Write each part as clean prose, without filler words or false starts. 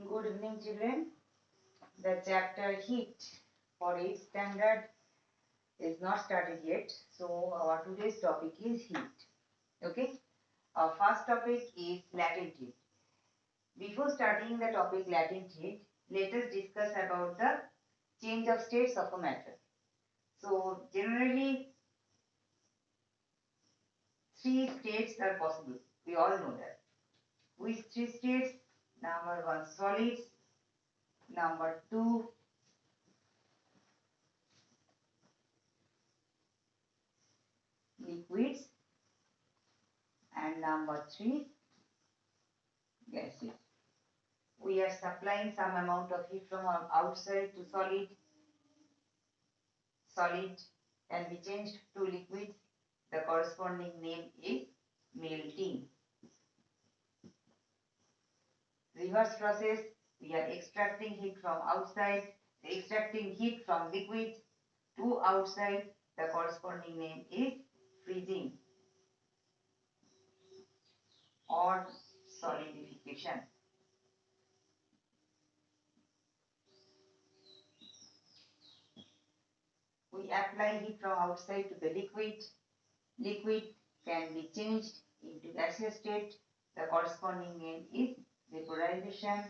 Good evening, children. The chapter heat for 8th standard is not started yet. So our today's topic is heat. Okay. Our first topic is latent heat. Before starting the topic latent heat, let us discuss about the change of states of a matter. So generally, three states are possible. We all know that. Which three states? Number one, solids. Number two, liquids. And number three, gases. We are supplying some amount of heat from outside to solid. Solid can be changed to liquid. The corresponding name is melting. Reverse process, we are extracting heat from outside, extracting heat from liquid to outside. The corresponding name is freezing or solidification. We apply heat from outside to the liquid. Liquid can be changed into gaseous state. The corresponding name is vaporization.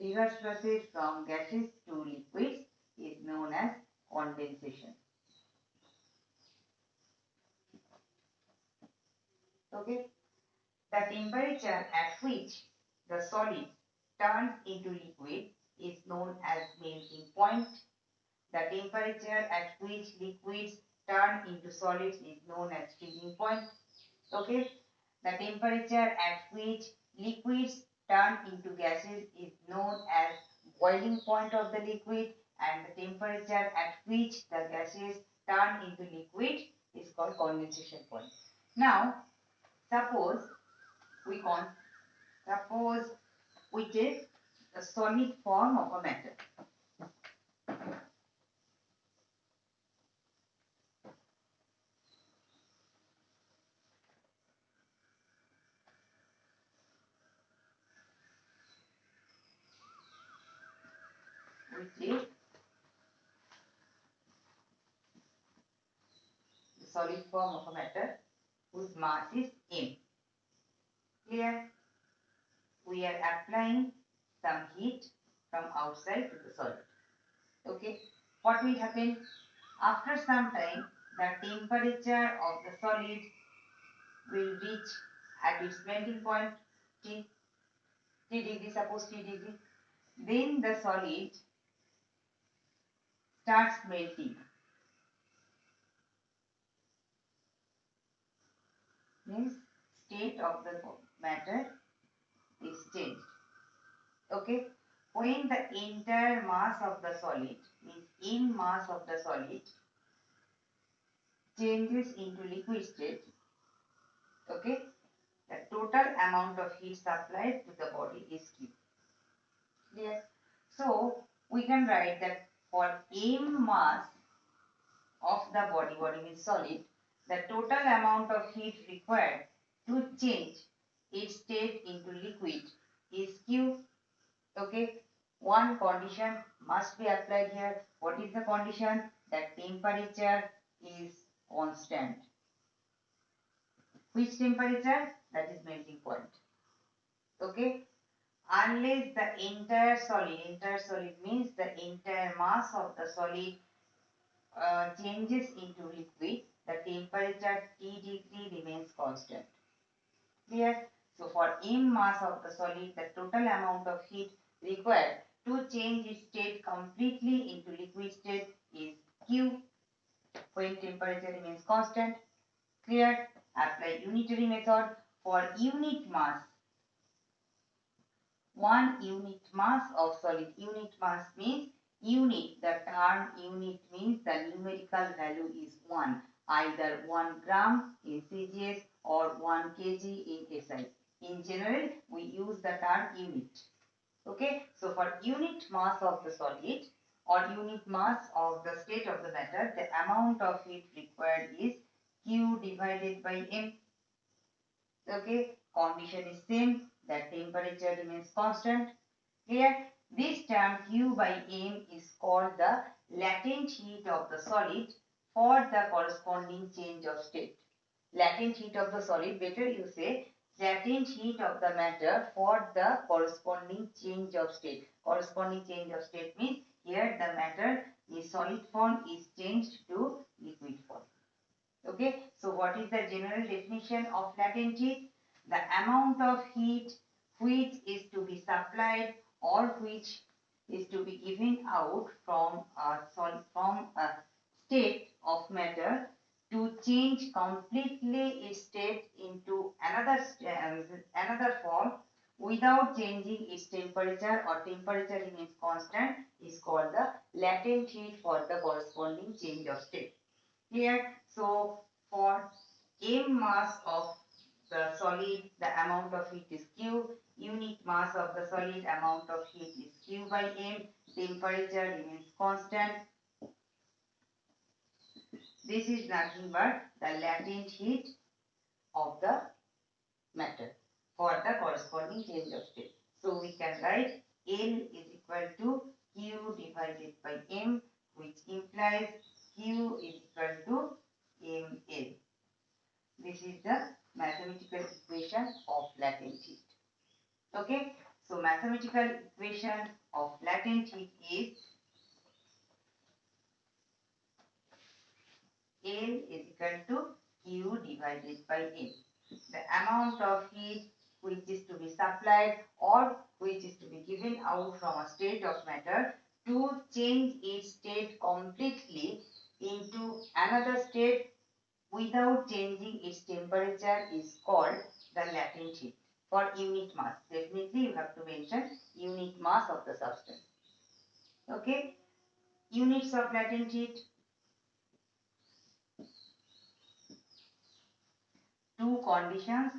Reverse process from gases to liquids is known as condensation. Okay. The temperature at which the solid turns into liquid is known as melting point. The temperature at which liquids turn into solids is known as freezing point. Okay. The temperature at which liquids turn into gases is known as boiling point of the liquid, and the temperature at which the gases turn into liquid is called condensation point. Now, suppose we take a solid form of a matter. We take the solid form of a matter whose mass is m. Clear? We are applying some heat from outside to the solid. Okay. What will happen? After some time, the temperature of the solid will reach at its melting point T degree, suppose T degree. Then the solid starts melting. Means state of the matter is changed. Okay. When the entire mass of the solid, means in mass of the solid, changes into liquid state, okay, the total amount of heat supplied to the body is Q. Clear? So we can write that for m mass of the body means solid, the total amount of heat required to change its state into liquid is Q. Okay. One condition must be applied here. What is the condition? That temperature is constant. Which temperature? That is melting point. Okay. Unless the entire solid means the entire mass of the solid changes into liquid, the temperature T degree remains constant. Clear? So for m mass of the solid, the total amount of heat required to change its state completely into liquid state is Q when temperature remains constant. Clear? Apply unitary method for unit mass. 1 unit mass of solid. Unit mass means unit. The term unit means the numerical value is 1. Either 1 gram in CGS or 1 kg in SI. In general, we use the term unit. Okay. So for unit mass of the solid or unit mass of the state of the matter, the amount of heat required is Q divided by M. Okay. condition is same, that temperature remains constant. Clear? This term Q by M is called the latent heat of the solid for the corresponding change of state. Latent heat of the solid, better you say latent heat of the matter for the corresponding change of state. Corresponding change of state means here the matter is solid form is changed to liquid form. Okay, so what is the general definition of latent heat? The amount of heat which is to be supplied or which is to be given out from a state of matter to change completely its state into another form without changing its temperature, or temperature remains constant, is called the latent heat for the corresponding change of state. Clear? So for m mass of the solid, the amount of heat is Q. Unit mass of the solid, amount of heat is Q by m. Temperature remains constant. This is nothing but the latent heat of the matter for the corresponding change of state. So we can write L is equal to Q divided by M, which implies Q is equal to ml. This is the mathematical equation of latent heat. Okay, so mathematical equation of latent heat is L is equal to Q divided by M. The amount of heat which is to be supplied or which is to be given out from a state of matter to change its state completely into another state without changing its temperature is called the latent heat. For unit mass, definitely you have to mention unit mass of the substance. Okay, units of latent heat. Two conditions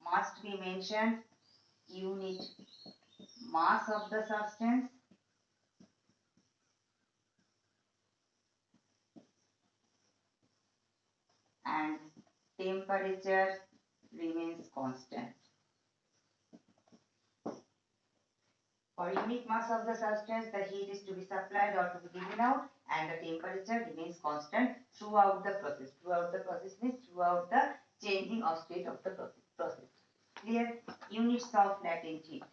must be mentioned: unit mass of the substance and temperature remains constant. For unit mass of the substance, the heat is to be supplied or to be given out, and the temperature remains constant throughout the process. Throughout the process means throughout the changing of state of the process. Clear? Units of latent heat.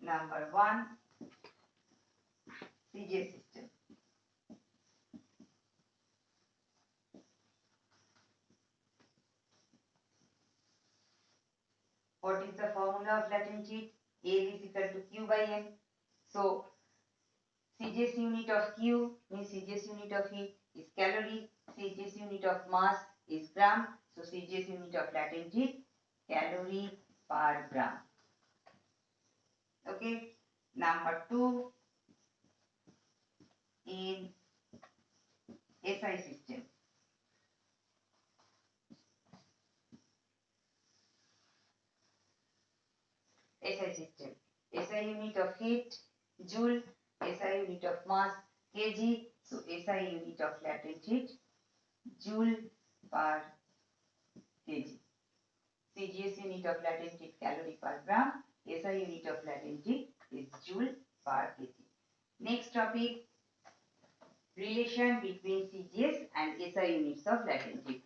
Number 1, CJ system. What is the formula of latent heat? L is equal to Q by M. So CJ's unit of Q means CJ's unit of heat is calorie. CJ's unit of mass is gram. So CJ's unit of latent heat, calorie per gram. Okay. Number 2, in SI system. SI system. SI unit of heat, joule. SI unit of mass, kg. So SI unit of latent heat, joule per kg. CGS unit of latent heat, calorie per gram. SI unit of latent heat is joule per kg. Next topic, relation between CGS and SI units of latent heat.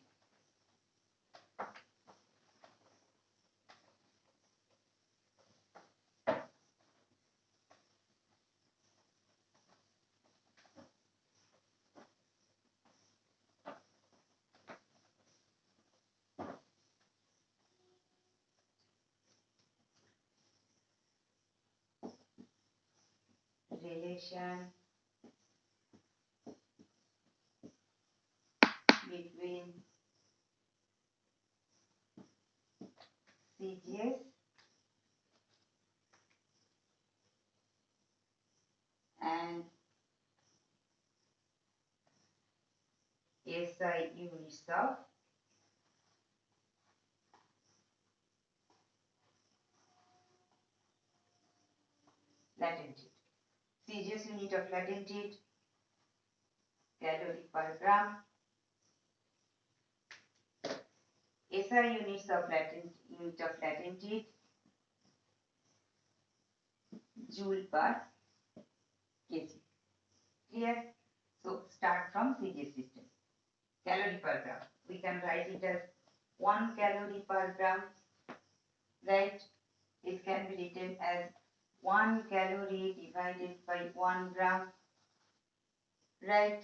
Relation between CGS and SI units of latent heat. CGS unit of latent heat, calorie per gram. SI unit of latent heat, joule per kg. Clear? So start from CGS system. Calorie per gram. We can write it as 1 calorie per gram. Right? It can be written as 1 calorie divided by 1 gram. Right?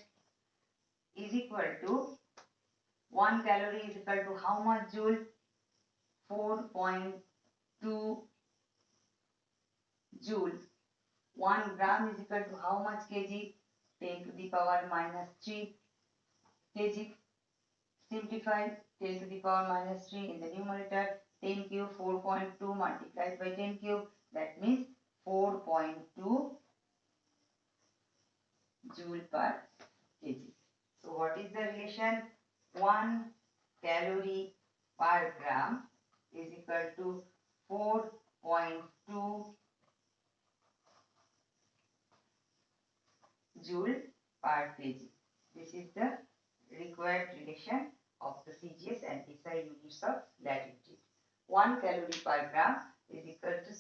Is equal to 1 calorie is equal to how much joule? 4.2 joule. 1 gram is equal to how much kg? 10 to the power minus 3 kg. Simplify 10 to the power minus 3 in the numerator. 10 cube 4.2 multiplied by 10 cube. That means 4.2 joule per kg. So what is the relation? 1 calorie per gram is equal to 4.2 joule per kg. This is the required relation of the CGS and SI units of latent heat. 1 calorie per gram is equal to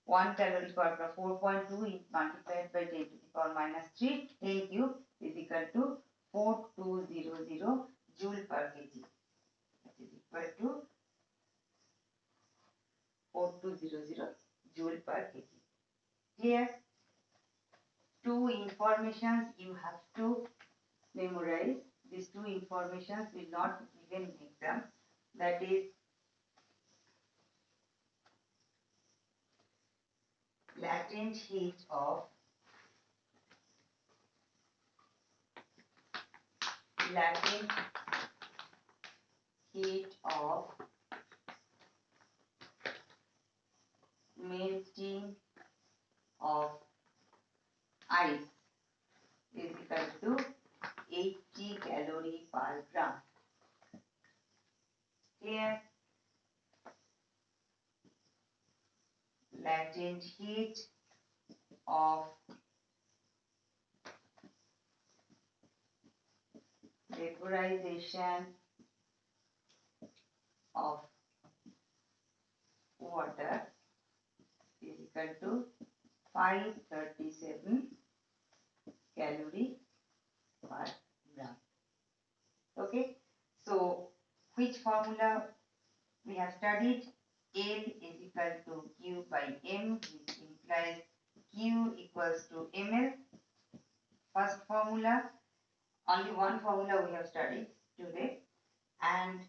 1 calorie per gram 4.2 multiplied by 10 to the power minus 3 10 cube is equal to 4200 joule per kg. That is equal to 4200 joule per kg. Clear? Two informations you have to memorize. These two informations will not be given in exam. That is latent heat of melting of ice is equal to 80 calorie per gram. Clear? Latent heat of vaporization of water is equal to 537 calorie per gram. Okay, so which formula we have studied? L is equal to Q by M, which implies Q equals to ml. First formula, only one formula we have studied today, and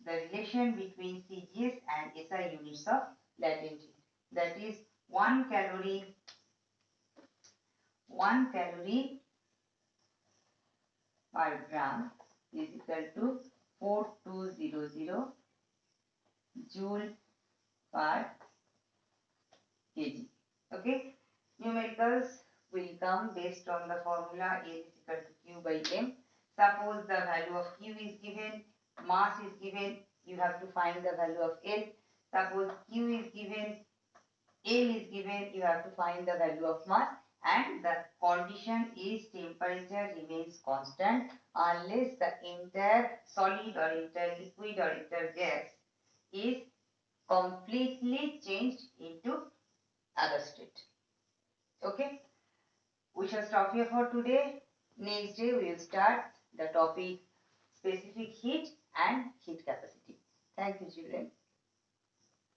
the relation between CGS and SI units of latent heat. That is 1 calorie per gram is equal to 4200 joule per kg. Okay, numericals will come based on the formula A is equal to Q by M. Suppose the value of Q is given, mass is given, you have to find the value of L. Suppose Q is given, L is given, you have to find the value of mass, and the condition is temperature remains constant unless the entire solid or entire liquid or entire gas is completely changed into other state. Okay, we shall stop here for today. Next day we will start the topic specific heat and heat capacity. Thank you, children.